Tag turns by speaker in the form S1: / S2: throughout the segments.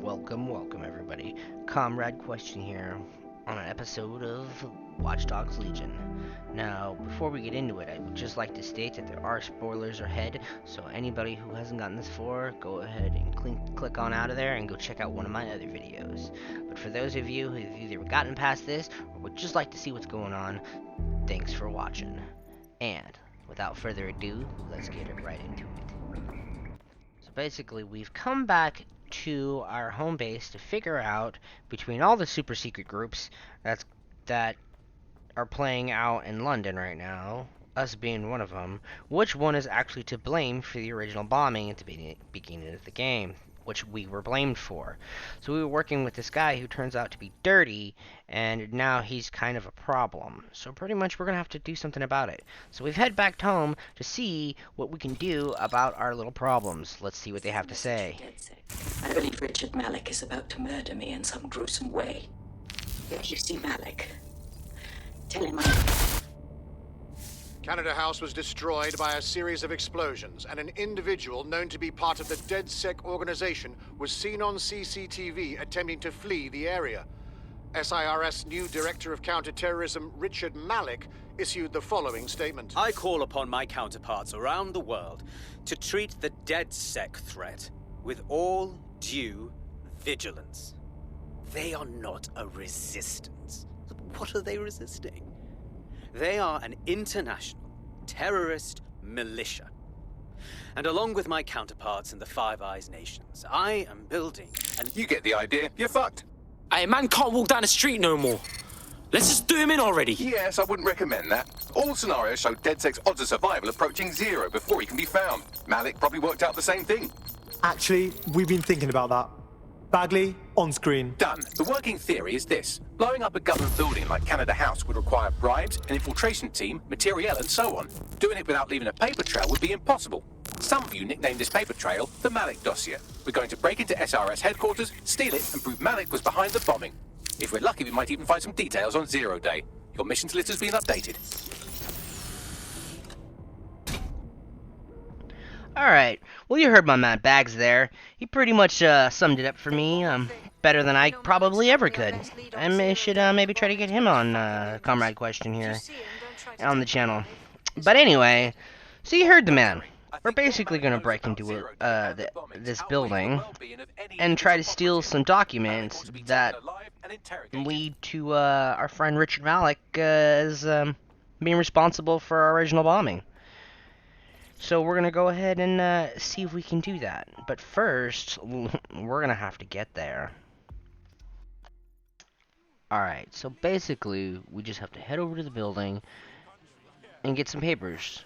S1: Welcome everybody. Commradequestion here on an episode of WatchDogs Legion. Now, before we get into it, I would just like to state that there are spoilers ahead, so anybody who hasn't gotten this far, go ahead and click on out of there and go check out one of my other videos. But for those of you who've either gotten past this or would just like to see what's going on, thanks for watching. And without further ado, let's get right into it. So basically, we've come back to our home base to figure out, between all the super secret groups that are playing out in London right now, us being one of them, which one is actually to blame for the original bombing at the beginning of the game, which we were blamed for. So we were working with this guy who turns out to be dirty, and now he's kind of a problem. So pretty much we're going to have to do something about it. So we've head back home to see what we can do about our little problems. Let's see what they have to say.
S2: I believe Richard Malik is about to murder me in some gruesome way. If you see Malik, tell him
S3: Canada House was destroyed by a series of explosions, and an individual known to be part of the Deadsec organization was seen on CCTV attempting to flee the area. S.I.R.S. new Director of Counterterrorism, Richard Malik, issued the following statement.
S4: I call upon my counterparts around the world to treat the Deadsec threat with all due vigilance. They are not a resistance. What are they resisting? They are an international terrorist militia. And along with my counterparts in the Five Eyes nations, I am building and
S5: You get the idea. You're fucked.
S6: Hey, man can't walk down the street no more. Let's just do him in already.
S5: Yes, I wouldn't recommend that. All scenarios show Deadsec's odds of survival approaching 0 before he can be found. Malik probably worked out the same thing.
S7: Actually, we've been thinking about that. Bagley, on screen.
S5: Done. The working theory is this. Blowing up a government building like Canada House would require bribes, an infiltration team, materiel, and so on. Doing it without leaving a paper trail would be impossible. Some of you nicknamed this paper trail the Malik dossier. We're going to break into S.I.R.S. headquarters, steal it, and prove Malik was behind the bombing. If we're lucky, we might even find some details on 0 Day. Your missions list has been updated.
S1: Alright, well, you heard my man Bags there. He pretty much summed it up for me, better than I probably ever could. I should maybe try to get him on Commradequestion here on the channel. But anyway, so you heard the man. We're basically going to break into this building and try to steal some documents that lead to our friend Richard Malik as being responsible for our original bombing. So we're going to go ahead and see if we can do that. But first, we're going to have to get there. Alright, so basically, we just have to head over to the building and get some papers.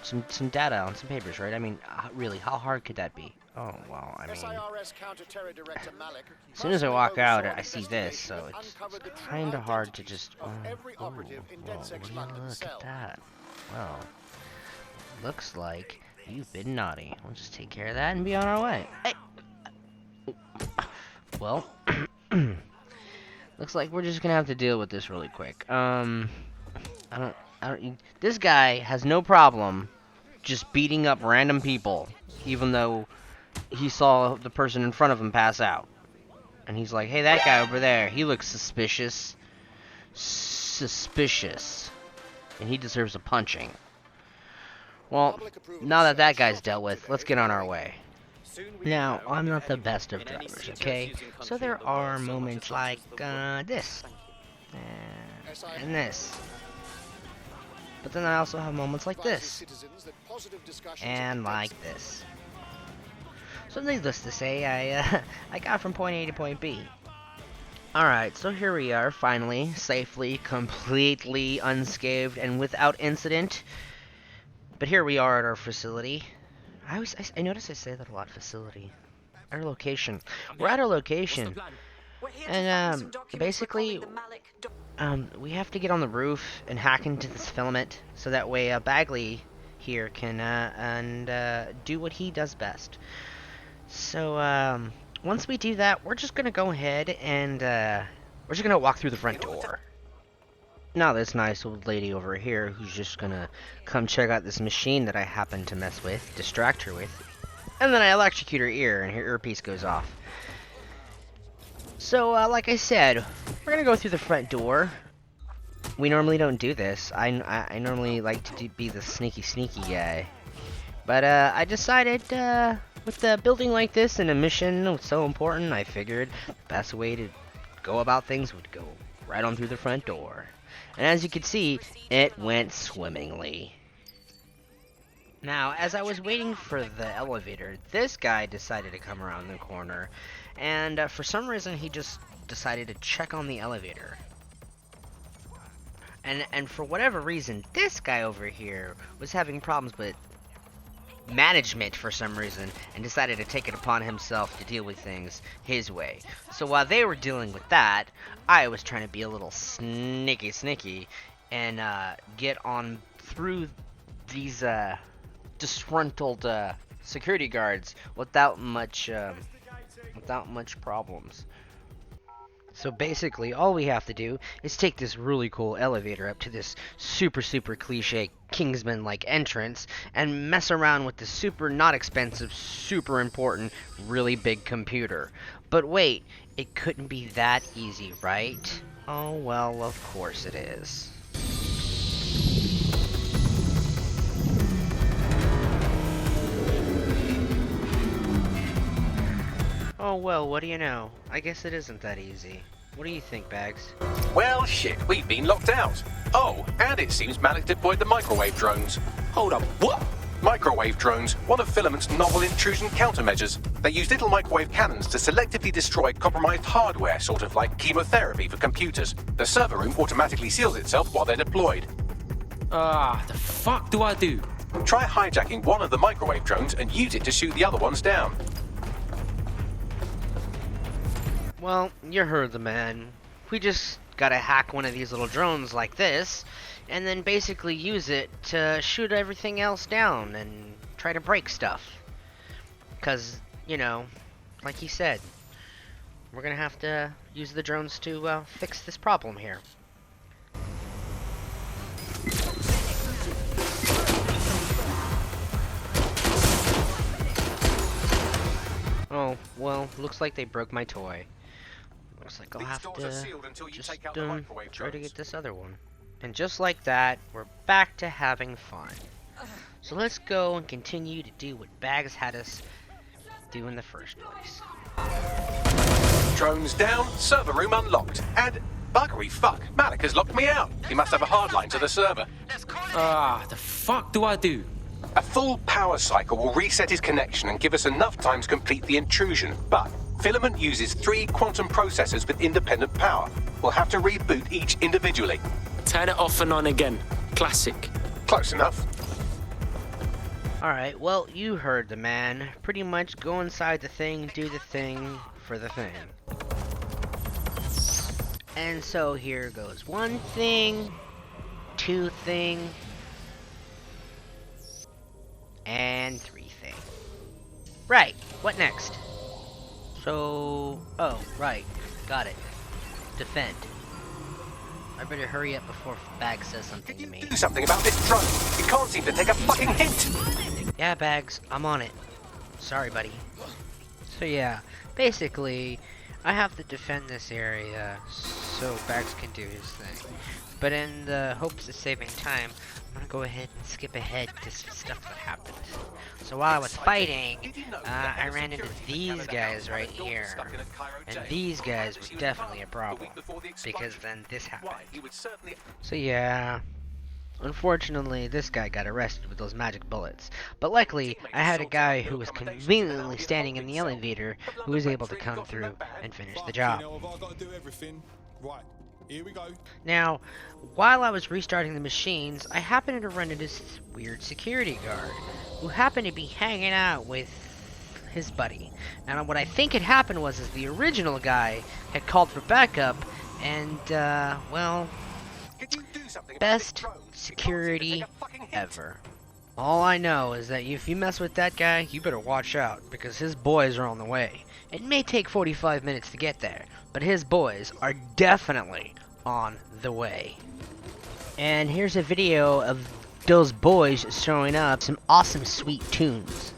S1: Some data on some papers, right? I mean, really, how hard could that be? Oh, well, I mean... As soon as I walk out, I see this, so it's kind of hard to just... look at that. Well... Looks like you've been naughty. We'll just take care of that and be on our way. Hey! Well, looks like we're just gonna have to deal with this really quick. This guy has no problem just beating up random people, even though he saw the person in front of him pass out. And he's like, hey, that guy over there, he looks suspicious. Suspicious. And he deserves a punching. Well, now that that guy's dealt with, let's get on our way. Now, I'm not the best of drivers, okay? So there are moments like this. And this. But then I also have moments like this. And like this. So needless to say, I got from point A to point B. Alright, so here we are, finally, safely, completely unscathed, and without incident. But here we are at our facility. I notice I say that a lot, facility. Our location. We're at our location. And, basically, we have to get on the roof and hack into this filament, so that way, Bagley here can, do what he does best. So, once we do that, we're just gonna go ahead and, we're just gonna walk through the front door. Now this nice old lady over here who's just gonna come check out this machine that I happen to mess with, distract her with, and then I electrocute her ear and her earpiece goes off. So, like I said, we're gonna go through the front door. We normally don't do this. I normally like to be the sneaky guy. But, I decided, with a building like this and a mission so important, I figured the best way to go about things would go right on through the front door. And as you can see, it went swimmingly. Now, as I was waiting for the elevator, this guy decided to come around the corner, and for some reason he just decided to check on the elevator. And for whatever reason, this guy over here was having problems with management for some reason, and decided to take it upon himself to deal with things his way. So while they were dealing with that, I was trying to be a little sneaky and get on through these disgruntled security guards without much problems. So basically, all we have to do is take this really cool elevator up to this super cliche Kingsman-like entrance and mess around with the super not expensive, super important, really big computer. But wait, it couldn't be that easy, right? Oh well, of course it is. Oh well, what do you know? I guess it isn't that easy. What do you think, Bags?
S5: Well, shit, we've been locked out. Oh, and it seems Malik deployed the microwave drones.
S6: Hold up, what?
S5: Microwave drones, one of Filament's novel intrusion countermeasures. They use little microwave cannons to selectively destroy compromised hardware, sort of like chemotherapy for computers. The server room automatically seals itself while they're deployed.
S6: The fuck do I do?
S5: Try hijacking one of the microwave drones and use it to shoot the other ones down.
S1: Well, you heard the man. We just gotta hack one of these little drones like this, and then basically use it to shoot everything else down and try to break stuff. Cause, you know, like he said, we're gonna have to use the drones to fix this problem here. Oh, well, looks like they broke my toy. Looks like I'll have to just try to get this other one. And just like that, we're back to having fun. So let's go and continue to do what Bags had us do in the first place.
S5: Drones down, server room unlocked, and buggery fuck, Malik has locked me out. He must have a hardline to the server.
S6: The fuck do I do?
S5: A full power cycle will reset his connection and give us enough time to complete the intrusion, but Filament uses 3 quantum processors with independent power. We'll have to reboot each individually.
S6: Turn it off and on again. Classic.
S5: Close enough.
S1: Alright, well, you heard the man. Pretty much go inside the thing, do the thing for the thing. And so here goes 1 thing, 2 thing, and 3 thing. Right, what next? So, oh, right, got it. Defend. I better hurry up before Bags says something to me.
S5: Do something about this drone. You can't seem to take a fucking hint.
S1: Yeah, Bags, I'm on it. Sorry, buddy. So yeah, basically, I have to defend this area so Bags can do his thing. But in the hopes of saving time, I'm gonna go ahead and skip ahead to some stuff that happened. So while I was fighting, I ran into these guys right here. And these guys were definitely a problem, because then this happened. So yeah, unfortunately this guy got arrested with those magic bullets. But luckily, I had a guy who was conveniently standing in the elevator who was able to come through and finish the job.
S8: Here we go.
S1: Now, while I was restarting the machines, I happened to run into this weird security guard who happened to be hanging out with his buddy. And what I think had happened was the original guy had called for backup, and well, best security ever. All I know is that if you mess with that guy, you better watch out, because his boys are on the way. It may take 45 minutes to get there, but his boys are definitely on the way. And here's a video of those boys showing up, some awesome sweet tunes.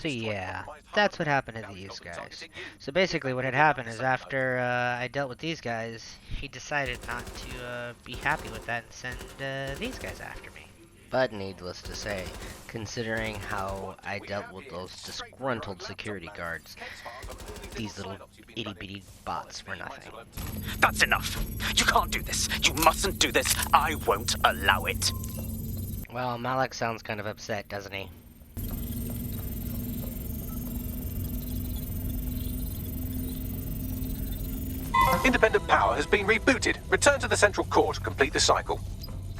S1: So yeah, that's what happened to these guys. So basically what had happened is after I dealt with these guys, he decided not to be happy with that and send these guys after me. But needless to say, considering how I dealt with those disgruntled security guards, these little itty-bitty bots were nothing.
S4: That's enough. You can't do this. You mustn't do this. I won't allow it.
S1: Well, Malik sounds kind of upset, doesn't he?
S5: Independent power has been rebooted. Return to the central core to complete the cycle.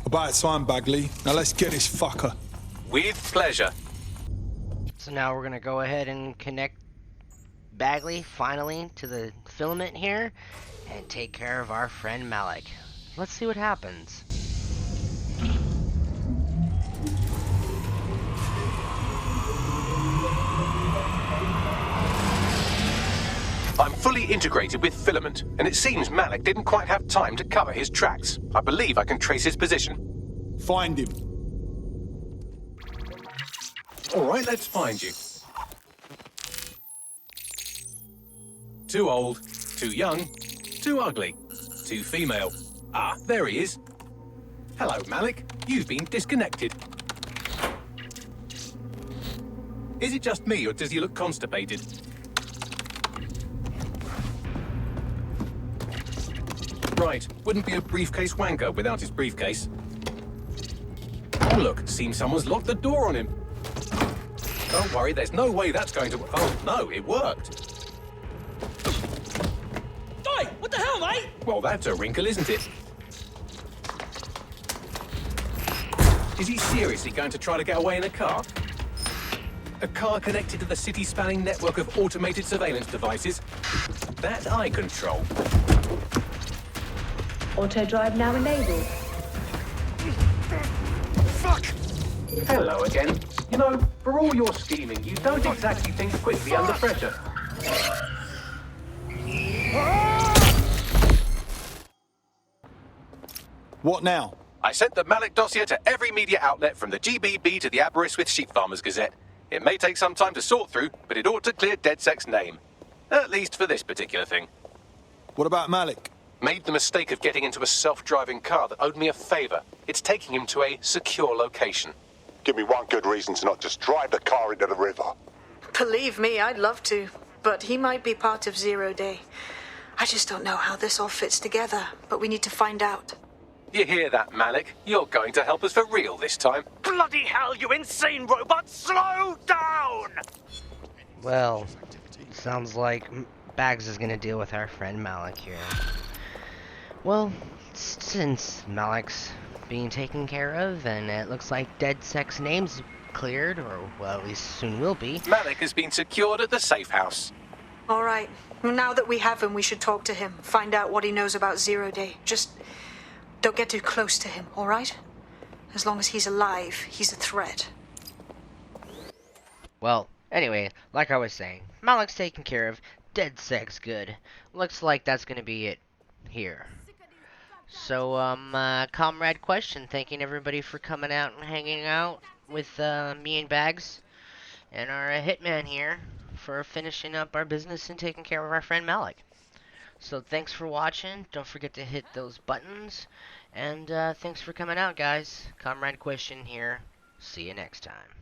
S8: About time, Bagley. Now let's get this fucker.
S5: With pleasure.
S1: So now we're gonna go ahead and connect Bagley finally to the filament here and take care of our friend Malik. Let's see what happens.
S5: I'm fully integrated with filament, and it seems Malik didn't quite have time to cover his tracks. I believe I can trace his position.
S8: Find him.
S5: All right, let's find you. Too old, too young, too ugly, too female. Ah, there he is. Hello, Malik. You've been disconnected. Is it just me, or does he look constipated? Right, wouldn't be a briefcase wanker without his briefcase. Oh look, seems someone's locked the door on him. Don't worry, there's no way that's going to... Oh no, it worked.
S6: Oi! What the hell, mate?
S5: Well, that's a wrinkle, isn't it? Is he seriously going to try to get away in a car? A car connected to the city-spanning network of automated surveillance devices? That I control.
S9: Auto drive now enabled.
S5: Fuck! Hello again. You know, for all your scheming, you don't exactly think quickly under pressure.
S8: What now?
S5: I sent the Malik dossier to every media outlet from the GBB to the Aberystwyth Sheep Farmers Gazette. It may take some time to sort through, but it ought to clear Deadsec's name. At least for this particular thing.
S8: What about Malik?
S5: Made the mistake of getting into a self-driving car that owed me a favor. It's taking him to a secure location.
S10: Give me one good reason to not just drive the car into the river.
S11: Believe me, I'd love to, but he might be part of Zero Day. I just don't know how this all fits together, but we need to find out.
S5: You hear that, Malik? You're going to help us for real this time.
S4: Bloody hell, you insane robot! Slow down!
S1: Well, sounds like Bags is gonna deal with our friend Malik here. Well, since Malik's being taken care of, and it looks like Deadsec's name's cleared, or, well, at least soon will be.
S5: Malik has been secured at the safe house.
S11: All right. Now that we have him, we should talk to him. Find out what he knows about Zero Day. Just don't get too close to him, all right? As long as he's alive, he's a threat.
S1: Well, anyway, like I was saying, Malik's taken care of, Deadsec's good. Looks like that's gonna be it here. So, Commradequestion, thanking everybody for coming out and hanging out with me and Bags and our hitman here for finishing up our business and taking care of our friend Malik. So thanks for watching. Don't forget to hit those buttons. And thanks for coming out, guys. Commradequestion here. See you next time.